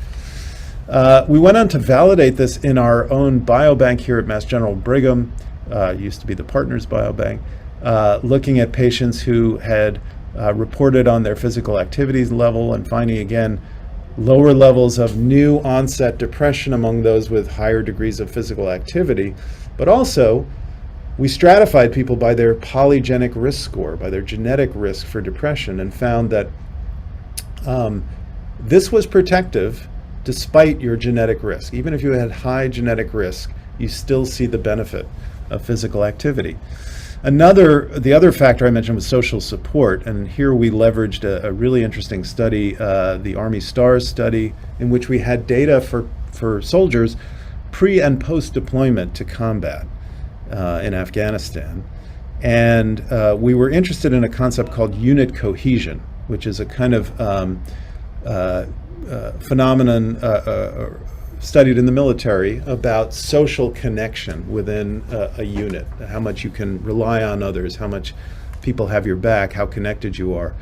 We went on to validate this in our own biobank here at Mass General Brigham, used to be the Partners Biobank, looking at patients who had reported on their physical activities level and finding, again, lower levels of new onset depression among those with higher degrees of physical activity. But also, we stratified people by their polygenic risk score, by their genetic risk for depression, and found that this was protective despite your genetic risk. Even if you had high genetic risk, you still see the benefit of physical activity. The other factor I mentioned was social support, and here we leveraged a really interesting study, the Army STARS study, in which we had data for soldiers pre and post deployment to combat in Afghanistan. And we were interested in a concept called unit cohesion, which is a kind of phenomenon studied in the military about social connection within a unit, how much you can rely on others, how much people have your back, how connected you are.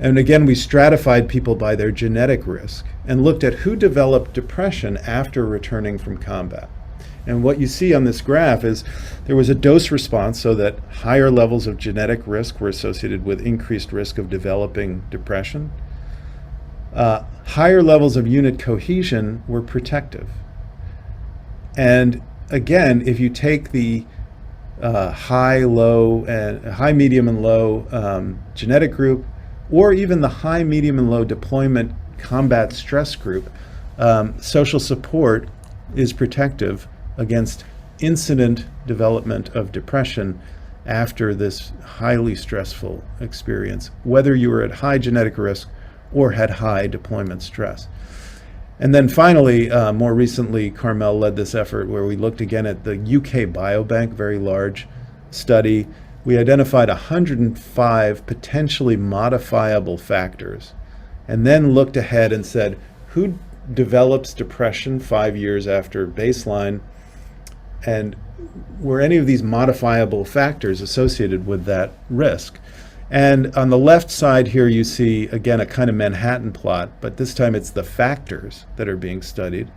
And again, we stratified people by their genetic risk and looked at who developed depression after returning from combat. And what you see on this graph is there was a dose response, so that higher levels of genetic risk were associated with increased risk of developing depression. Higher levels of unit cohesion were protective. And again, if you take the high, medium, and low genetic group, or even the high, medium, and low deployment combat stress group, social support is protective against incident development of depression after this highly stressful experience, whether you were at high genetic risk or had high deployment stress. And then finally, more recently, Carmel led this effort where we looked again at the UK Biobank, very large study. We identified 105 potentially modifiable factors, and then looked ahead and said, who develops depression 5 years after baseline, and were any of these modifiable factors associated with that risk? And on the left side here, you see, again, a kind of Manhattan plot, but this time it's the factors that are being studied.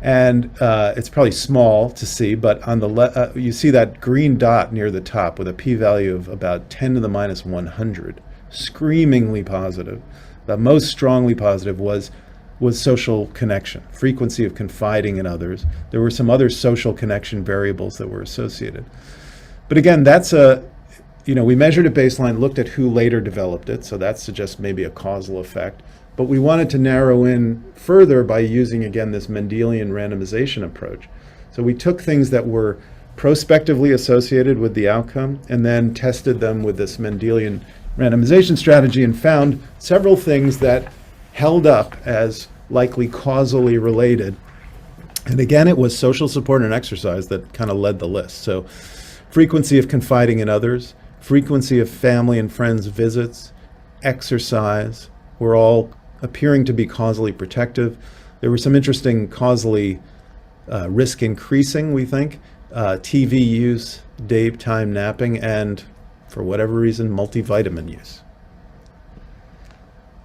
And it's probably small to see, but on the you see that green dot near the top with a p-value of about 10 to the minus 100, screamingly positive. The most strongly positive was social connection, frequency of confiding in others. There were some other social connection variables that were associated. But again, that's we measured at baseline, looked at who later developed it, so that suggests maybe a causal effect. But we wanted to narrow in further by using, again, this Mendelian randomization approach. So we took things that were prospectively associated with the outcome and then tested them with this Mendelian randomization strategy and found several things that held up as likely causally related. And again, it was social support and exercise that kind of led the list. So frequency of confiding in others, frequency of family and friends visits, exercise were all appearing to be causally protective. There were some interesting causally risk increasing, we think, TV use, daytime napping, and for whatever reason, multivitamin use.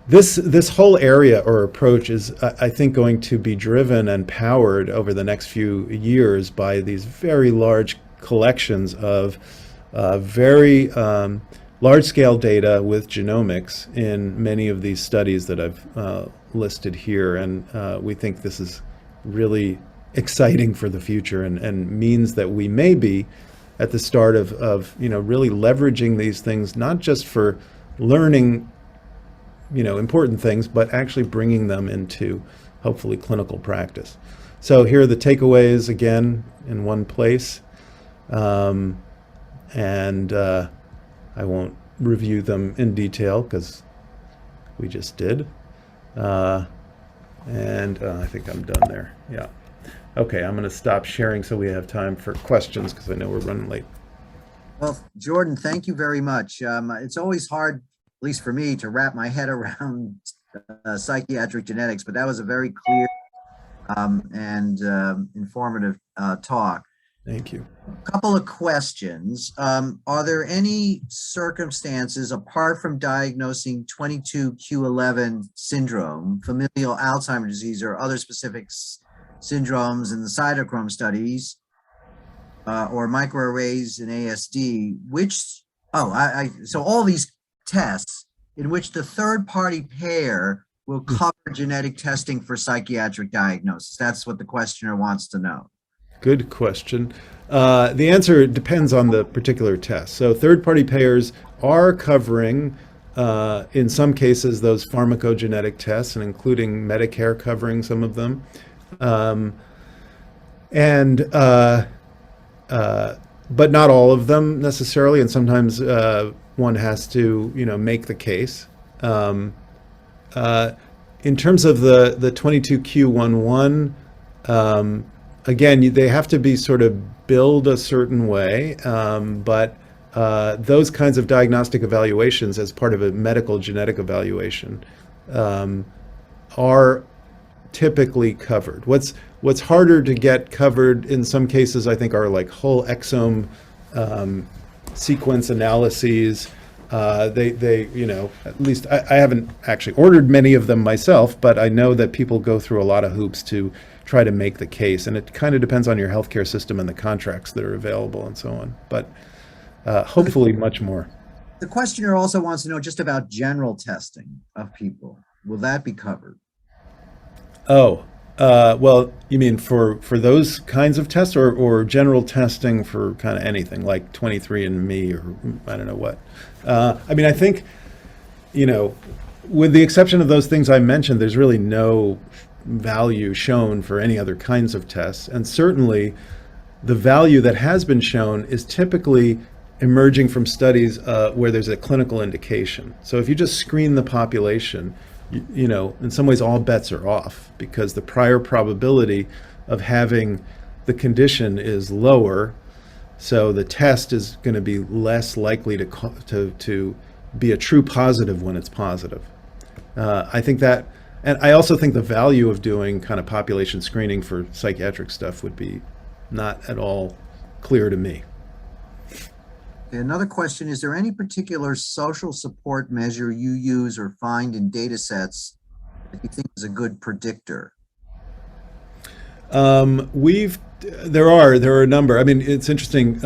This whole area or approach is, I think, going to be driven and powered over the next few years by these very large collections of very large-scale data with genomics in many of these studies that I've listed here. And we think this is really exciting for the future and means that we may be at the start of really leveraging these things, not just for learning important things, but actually bringing them into hopefully clinical practice. So here are the takeaways again in one place. And I won't review them in detail because we just did. And I think I'm done there. Yeah. Okay, I'm going to stop sharing so we have time for questions because I know we're running late. Well, Jordan, thank you very much. It's always hard least for me, to wrap my head around psychiatric genetics, but that was a very clear and informative talk. Thank you. A couple of questions. Are there any circumstances apart from diagnosing 22q11 syndrome, familial Alzheimer's disease, or other specific syndromes in the cytochrome studies, or microarrays in ASD, so all these tests in which the third-party payer will cover genetic testing for psychiatric diagnosis? That's what the questioner wants to know. Good question. The answer depends on the particular test. So third-party payers are covering, in some cases, those pharmacogenetic tests, and including Medicare covering some of them. But not all of them necessarily, and sometimes one has to, make the case. In terms of the 22q11, again, they have to be sort of billed a certain way, but those kinds of diagnostic evaluations as part of a medical genetic evaluation are typically covered. What's harder to get covered in some cases, I think, are like whole exome sequence analyses. They at least I haven't actually ordered many of them myself, but I know that people go through a lot of hoops to try to make the case, and it kind of depends on your healthcare system and the contracts that are available and so on. But hopefully much more. The questioner also wants to know just about general testing of people. Will that be covered? Oh, well, you mean for those kinds of tests, or general testing for kind of anything like 23andMe or I don't know what? I mean, I think, with the exception of those things I mentioned, there's really no value shown for any other kinds of tests. And certainly the value that has been shown is typically emerging from studies where there's a clinical indication. So if you just screen the population, in some ways all bets are off, because the prior probability of having the condition is lower. So the test is going to be less likely to be a true positive when it's positive. I think that, and I also think the value of doing kind of population screening for psychiatric stuff would be not at all clear to me. Another question, is there any particular social support measure you use or find in data sets that you think is a good predictor? There are a number. I mean, it's interesting.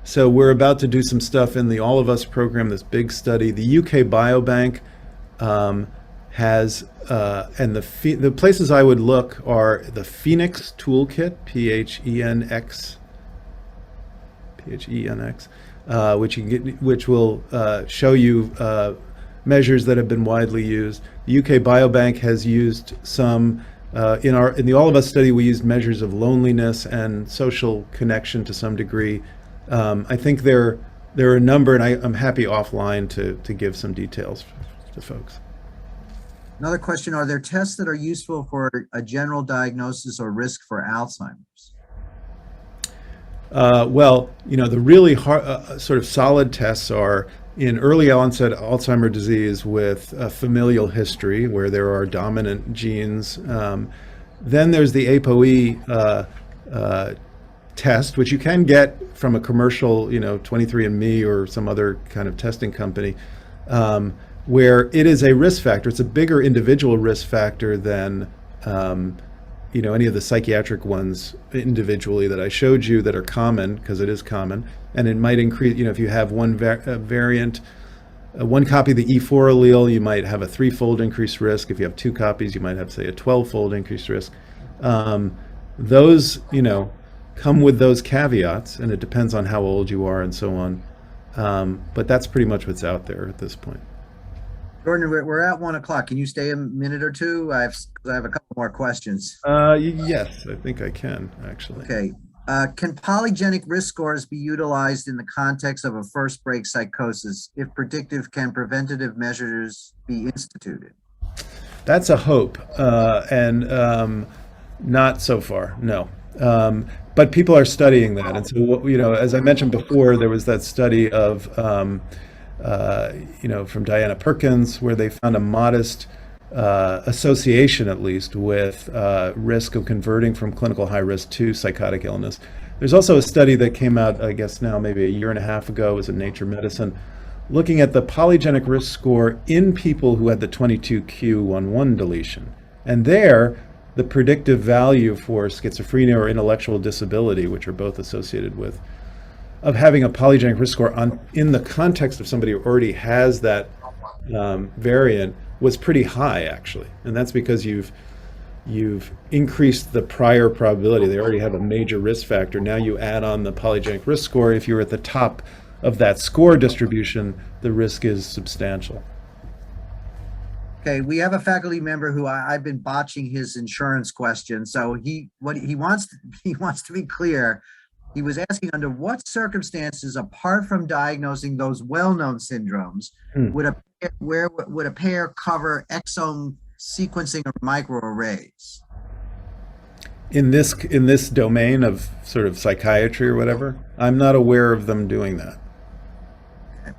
So we're about to do some stuff in the All of Us program, this big study. The UK Biobank has, and the places I would look are the Phoenix Toolkit, PHENX, which will show you measures that have been widely used. The UK Biobank has used some. In the All of Us study, we used measures of loneliness and social connection to some degree. I think there are a number, and I'm happy offline to give some details to folks. Another question, are there tests that are useful for a general diagnosis or risk for Alzheimer's? Well, the really hard, sort of solid tests are in early onset Alzheimer's disease with a familial history where there are dominant genes. Then there's the ApoE test, which you can get from a commercial, 23andMe or some other kind of testing company, where it is a risk factor. It's a bigger individual risk factor than any of the psychiatric ones individually that I showed you that are common, because it is common, and it might increase, if you have one variant, one copy of the E4 allele, you might have a 3-fold increased risk. If you have 2 copies, you might have, say, a 12-fold increased risk. Those, come with those caveats, and it depends on how old you are and so on. But that's pretty much what's out there at this point. Jordan, we're at 1 o'clock. Can you stay a minute or two? I have a couple more questions. Yes, I think I can, actually. Okay. Can polygenic risk scores be utilized in the context of a first break psychosis? If predictive, can preventative measures be instituted? That's a hope, and not so far, no. But people are studying that. And so, as I mentioned before, there was that study of from Diana Perkins, where they found a modest association, at least, with risk of converting from clinical high risk to psychotic illness. There's also a study that came out, I guess now maybe a year and a half ago, it was in Nature Medicine, looking at the polygenic risk score in people who had the 22q11 deletion. And there, the predictive value for schizophrenia or intellectual disability, which are both associated with, of having a polygenic risk score in the context of somebody who already has that variant was pretty high, actually. And that's because you've increased the prior probability. They already have a major risk factor. Now you add on the polygenic risk score. If you're at the top of that score distribution, the risk is substantial. Okay, we have a faculty member who I've been botching his insurance question. So he wants to be clear. He was asking, under what circumstances, apart from diagnosing those well-known syndromes, would a pair cover exome sequencing or microarrays? In this domain of sort of psychiatry or whatever, I'm not aware of them doing that. Okay.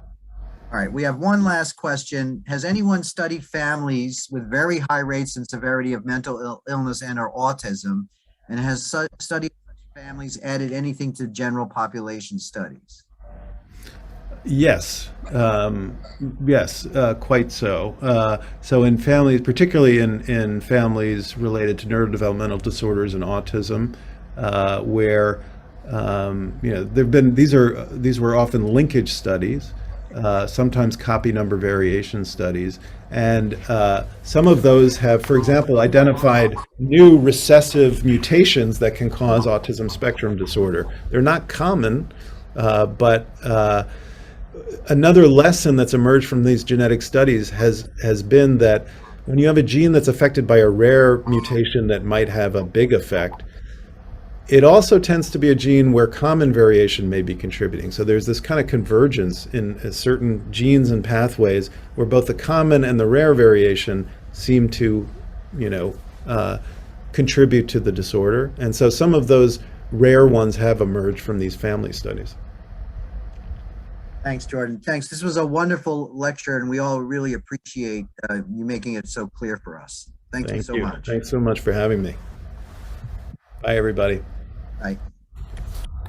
All right, we have one last question. Has anyone studied families with very high rates and severity of mental illness and or autism, and has studied families added anything to general population studies? Yes, quite so. So in families, particularly in families related to neurodevelopmental disorders and autism, where there've been these were often linkage studies, sometimes copy number variation studies, and some of those have, for example, identified new recessive mutations that can cause autism spectrum disorder. They're not common, but another lesson that's emerged from these genetic studies has been that when you have a gene that's affected by a rare mutation that might have a big effect, it also tends to be a gene where common variation may be contributing. So there's this kind of convergence in certain genes and pathways where both the common and the rare variation seem to, contribute to the disorder. And so some of those rare ones have emerged from these family studies. Thanks, Jordan. Thanks. This was a wonderful lecture, and we all really appreciate you making it so clear for us. Thank you so much. Thanks so much for having me. Bye, everybody. Bye.